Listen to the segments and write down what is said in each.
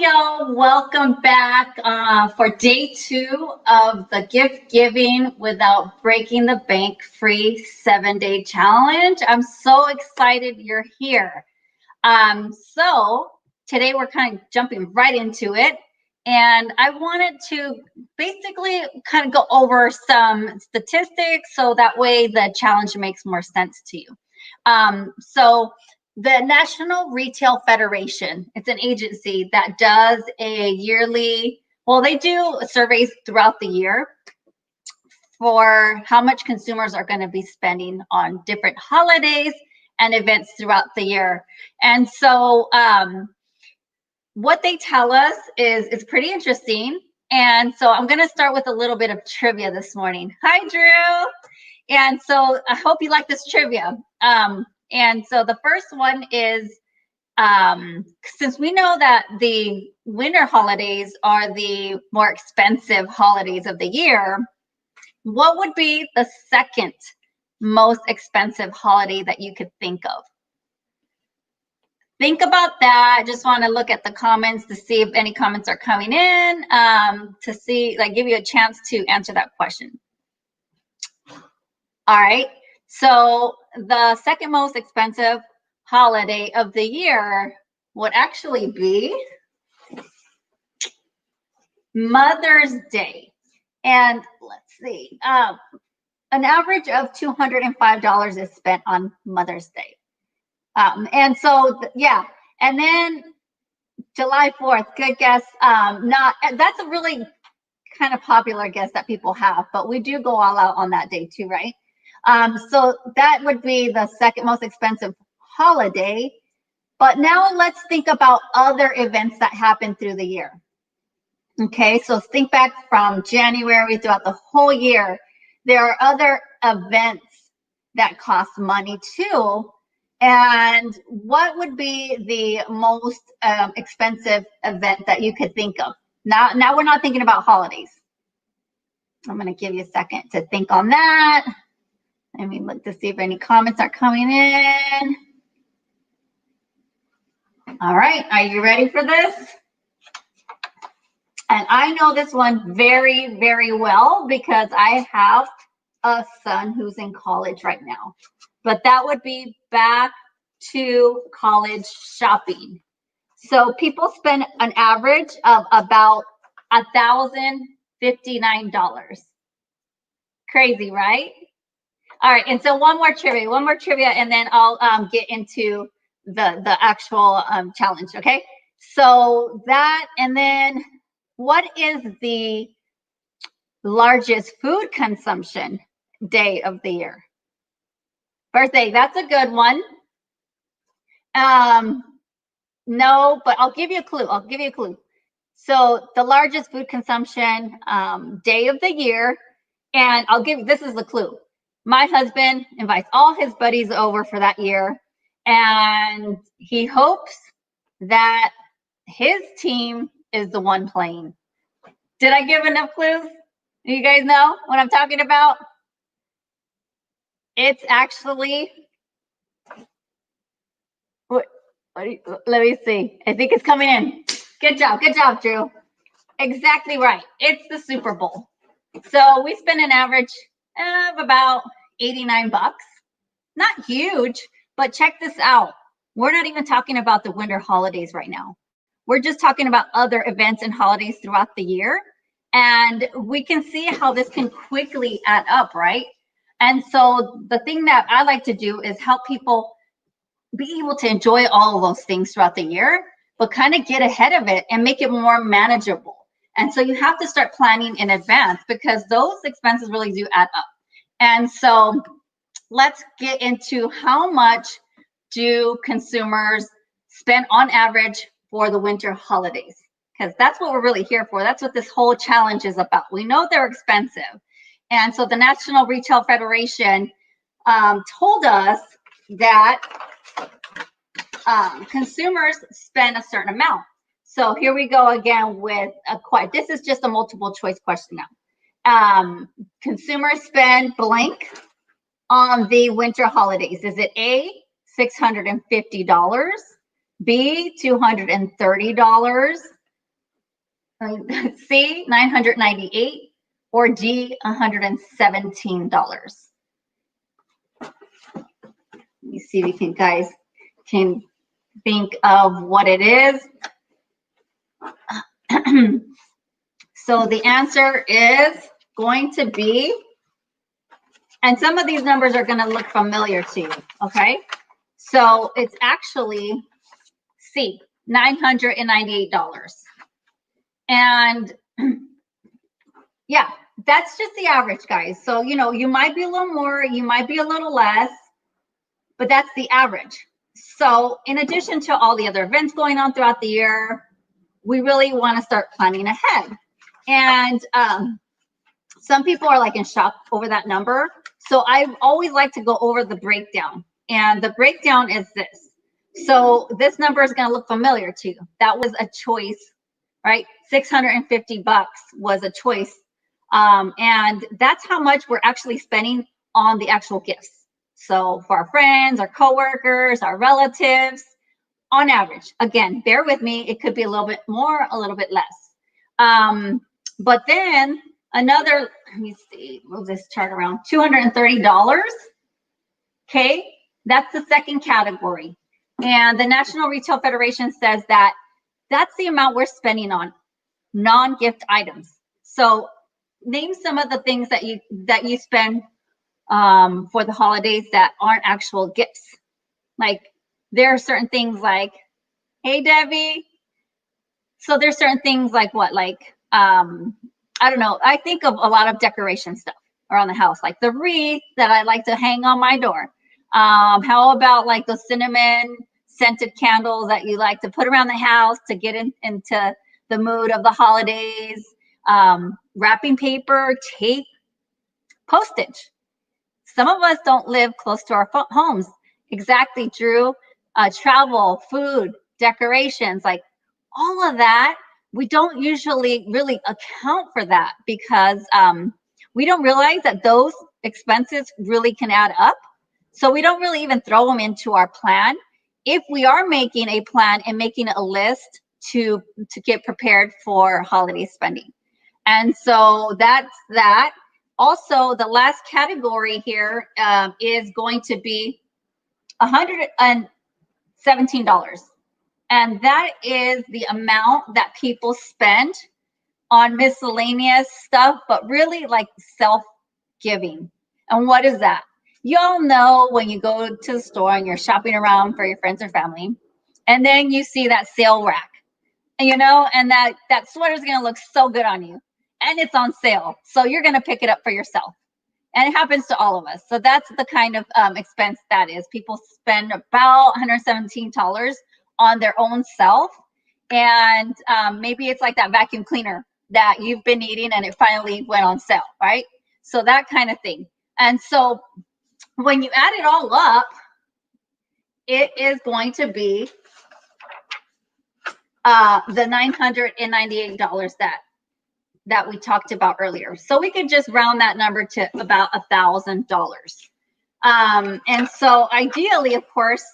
y'all, welcome back for day 2 of the gift giving without breaking the bank free 7-day challenge. I'm so excited you're here. So today we're kind of jumping right into it, and I wanted to basically kind of go over some statistics so that way the challenge makes more sense to you. So the National Retail Federation, it's an agency that does a yearly, well, they do surveys throughout the year for how much consumers are going to be spending on different holidays and events throughout the year. And so what they tell us is pretty interesting. And so I'm going to start with a little bit of trivia this morning. Hi, Drew. And so I hope you like this trivia. And so the first one is, since we know that the winter holidays are the more expensive holidays of the year, what would be the second most expensive holiday that you could think of? Think about that. I just want to look at the comments to see if any comments are coming in, to see, like, give you a chance to answer that question. All right. So the second most expensive holiday of the year would actually be Mother's Day. And let's see, an average of $205 is spent on Mother's Day. And so, yeah, and then July 4th, good guess. That's a really kind of popular guess that people have, but we do go all out on that day too, right? So that would be the second most expensive holiday. But now let's think about other events that happen through the year. Okay, so think back from January throughout the whole year. There are other events that cost money too. And what would be the most expensive event that you could think of? Now we're not thinking about holidays. I'm going to give you a second to think on that. Let me look to see if any comments are coming in. All right, are you ready for this? And I know this one very, very well because I have a son who's in college right now. But that would be back to college shopping. So people spend an average of about $1,059. Crazy, right? All right, and so one more trivia, and then I'll get into the actual challenge, okay? So that, and then what is the largest food consumption day of the year? Birthday, that's a good one. No, but I'll give you a clue. So the largest food consumption day of the year, and this is the clue. My husband invites all his buddies over for that year, and he hopes that his team is the one playing. Did I give enough clues? You guys know what I'm talking about? It's actually, let me see. I think it's coming in. Good job, Drew. Exactly right. It's the Super Bowl. So we spend an average of about $89. Not huge, but check this out. We're not even talking about the winter holidays right now. We're just talking about other events and holidays throughout the year. And we can see how this can quickly add up, right? And so the thing that I like to do is help people be able to enjoy all of those things throughout the year, but kind of get ahead of it and make it more manageable. And so you have to start planning in advance because those expenses really do add up. And so let's get into how much do consumers spend on average for the winter holidays, because that's what we're really here for. That's what this whole challenge is about. We know they're expensive. And so the National Retail Federation told us that consumers spend a certain amount. So here we go again with this is just a multiple choice question now. Consumers spend blank on the winter holidays. Is it A, $650, B, $230, C, $998, or D, $117. Let me see if you guys can think of what it is. So the answer is going to be, and some of these numbers are going to look familiar to you, okay? So it's actually C, $998. And yeah, that's just the average, guys. So, you know, you might be a little more, you might be a little less, but that's the average. So in addition to all the other events going on throughout the year, we really want to start planning ahead. And some people are like in shock over that number. So I always like to go over the breakdown. And the breakdown is this. So this number is going to look familiar to you. That was a choice, right? $650 was a choice. And that's how much we're actually spending on the actual gifts. So for our friends, our coworkers, our relatives, on average, again, bear with me, it could be a little bit more, a little bit less. But then another, let me see, move this chart around, $230. Okay, that's the second category. And the National Retail Federation says that that's the amount we're spending on non-gift items. So name some of the things that you spend for the holidays that aren't actual gifts. Like there are certain things like, hey, Debbie. So there's certain things like what? Like, I don't know. I think of a lot of decoration stuff around the house, like the wreath that I like to hang on my door. How about like those cinnamon scented candles that you like to put around the house to get into the mood of the holidays? Wrapping paper, tape, postage. Some of us don't live close to our homes. Exactly, Drew. Travel, food, decorations, like all of that. We don't usually really account for that because we don't realize that those expenses really can add up. So we don't really even throw them into our plan. If we are making a plan and making a list to get prepared for holiday spending. And so that's that. Also, the last category here is going to be $117. And that is the amount that people spend on miscellaneous stuff, but really like self-giving. And what is that? You all know when you go to the store and you're shopping around for your friends or family, and then you see that sale rack, you know, and that sweater is going to look so good on you. And it's on sale. So you're going to pick it up for yourself. And it happens to all of us. So that's the kind of expense that is. People spend about $117 on their own self. And maybe it's like that vacuum cleaner that you've been needing and it finally went on sale, right? So that kind of thing. And so when you add it all up, it is going to be the $998 that we talked about earlier. So we could just round that number to about $1,000. And so ideally, of course,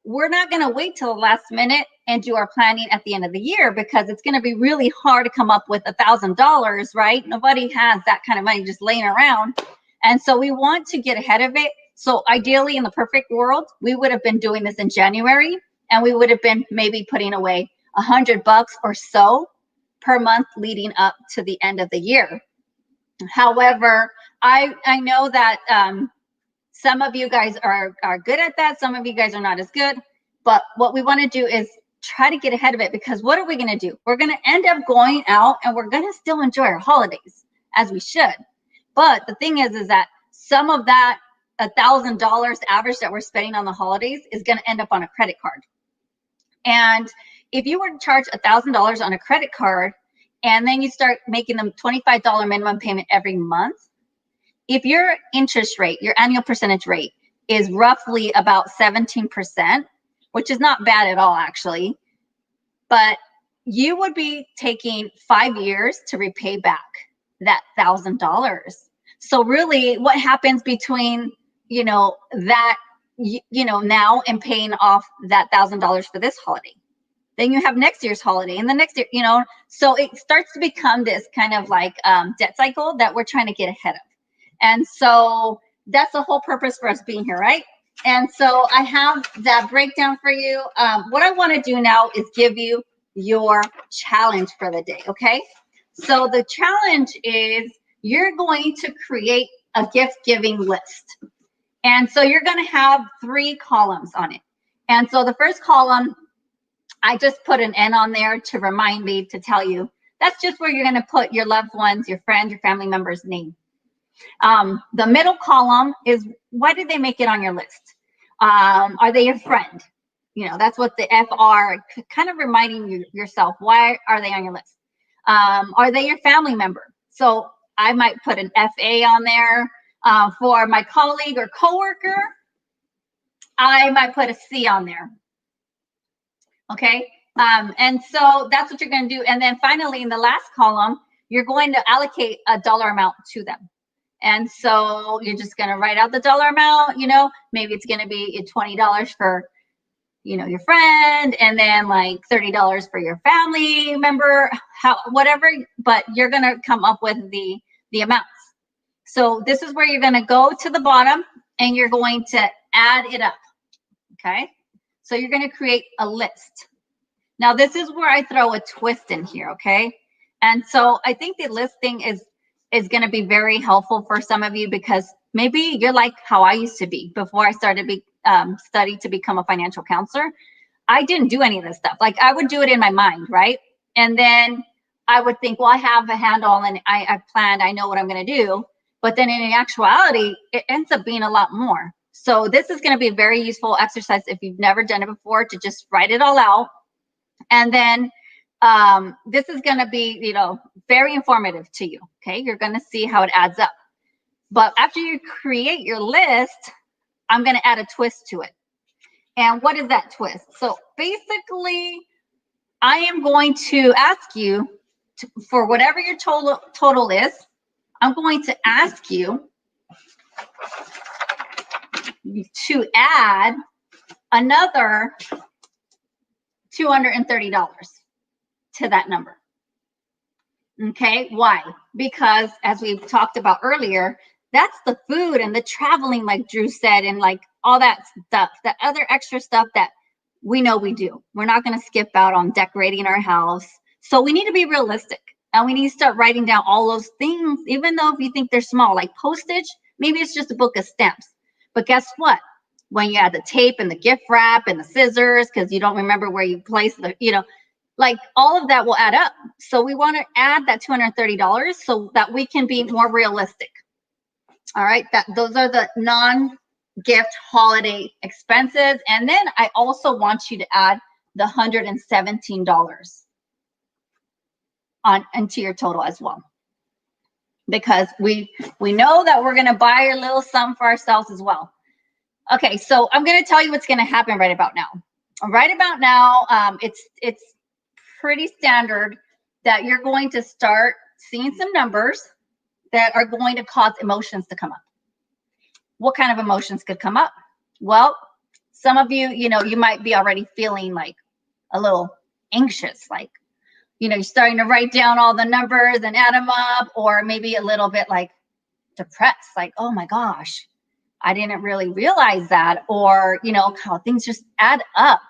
we're not going to wait till the last minute and do our planning at the end of the year because it's going to be really hard to come up with $1,000, right? Nobody has that kind of money just laying around. And so we want to get ahead of it. So ideally, in the perfect world, we would have been doing this in January, and we would have been maybe putting away $100 or so per month leading up to the end of the year. However, I know that some of you guys are good at that. Some of you guys are not as good. But what we want to do is try to get ahead of it, because what are we going to do? We're going to end up going out and we're going to still enjoy our holidays as we should. But the thing is that some of that $1,000 average that we're spending on the holidays is going to end up on a credit card. And if you were to charge $1,000 on a credit card and then you start making them $25 minimum payment every month, if your interest rate, your annual percentage rate is roughly about 17%, which is not bad at all actually, but you would be taking 5 years to repay back that $1,000. So really what happens between, that, now and paying off that $1,000 for this holiday? Then you have next year's holiday and the next year, you know, so it starts to become this kind of like debt cycle that we're trying to get ahead of. And so that's the whole purpose for us being here, right? And so I have that breakdown for you. What I want to do now is give you your challenge for the day, okay? So the challenge is you're going to create a gift giving list. And so you're going to have 3 columns on it. And so the first column, I just put an N on there to remind me to tell you that's just where you're going to put your loved ones, your friend, your family member's name. The middle column is why did they make it on your list? Are they your friend? You know, that's what the FR, kind of reminding you yourself, why are they on your list? Are they your family member? So I might put an FA on there. For my colleague or coworker, I might put a C on there. Okay, and so that's what you're going to do. And then finally, in the last column, you're going to allocate a dollar amount to them. And so you're just going to write out the dollar amount. You know, maybe it's going to be $20 for, you know, your friend, and then like $30 for your family member, whatever. But you're going to come up with the amounts. So this is where you're going to go to the bottom and you're going to add it up. Okay. So you're going to create a list. Now, this is where I throw a twist in here, okay? And so I think the listing is going to be very helpful for some of you because maybe you're like how I used to be before I started study to become a financial counselor. I didn't do any of this stuff. Like I would do it in my mind, right? And then I would think, well, I have a handle and I planned, I know what I'm going to do. But then in actuality, it ends up being a lot more. So this is going to be a very useful exercise if you've never done it before, to just write it all out. And then this is going to be, you know, very informative to you. Okay, you're going to see how it adds up. But after you create your list, I'm going to add a twist to it. And what is that twist? So basically, I am going to ask you for whatever your total is, I'm going to ask you to add another $230 to that number. Okay, why? Because as we've talked about earlier, that's the food and the traveling, like Drew said, and like all that stuff, that other extra stuff that we know we do. We're not going to skip out on decorating our house. So we need to be realistic. And we need to start writing down all those things, even though if you think they're small, like postage, maybe it's just a book of stamps. But guess what? When you add the tape and the gift wrap and the scissors, because you don't remember where you placed the, you know, like all of that will add up. So we want to add that $230 so that we can be more realistic. All right, those are the non-gift holiday expenses. And then I also want you to add the $117 into your total as well, because we know that we're going to buy a little something for ourselves as well. Okay, so I'm going to tell you what's going to happen right about now. Right about now, it's pretty standard that you're going to start seeing some numbers that are going to cause emotions to come up. What kind of emotions could come up? Well, some of you, you know, you might be already feeling like a little anxious, like, you know, you're starting to write down all the numbers and add them up, or maybe a little bit like depressed, like, oh my gosh, I didn't really realize that, or, you know, how things just add up.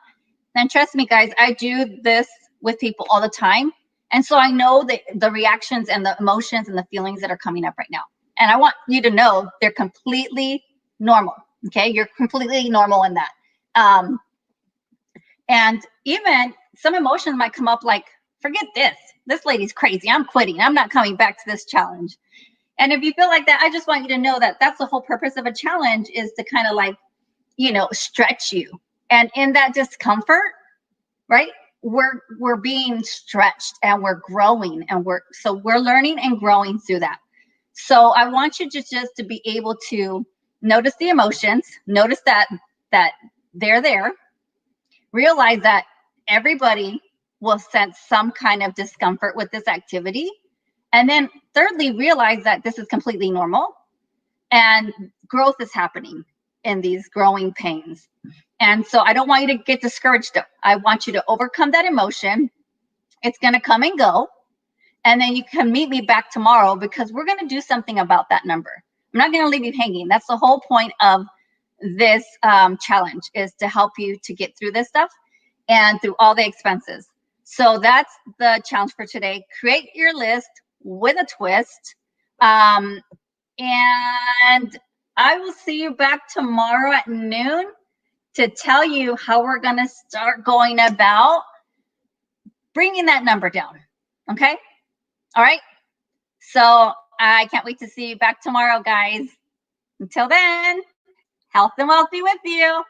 And trust me, guys, I do this with people all the time. And so I know the reactions and the emotions and the feelings that are coming up right now. And I want you to know they're completely normal. Okay, you're completely normal in that. And even some emotions might come up like, forget this lady's crazy, I'm quitting, I'm not coming back to this challenge. And if you feel like that, I just want you to know that that's the whole purpose of a challenge, is to kind of like, you know, stretch you. And in that discomfort, right, we're being stretched and we're growing, and we're learning and growing through that. So I want you just to be able to notice the emotions, notice that they're there, realize that everybody will sense some kind of discomfort with this activity. And then thirdly, realize that this is completely normal and growth is happening in these growing pains. And so I don't want you to get discouraged. I want you to overcome that emotion. It's going to come and go. And then you can meet me back tomorrow because we're going to do something about that number. I'm not going to leave you hanging. That's the whole point of this challenge, is to help you to get through this stuff and through all the expenses. So that's the challenge for today. Create your list with a twist. And I will see you back tomorrow at noon to tell you how we're going to start going about bringing that number down. Okay? All right? So I can't wait to see you back tomorrow, guys. Until then, health and wealth be with you.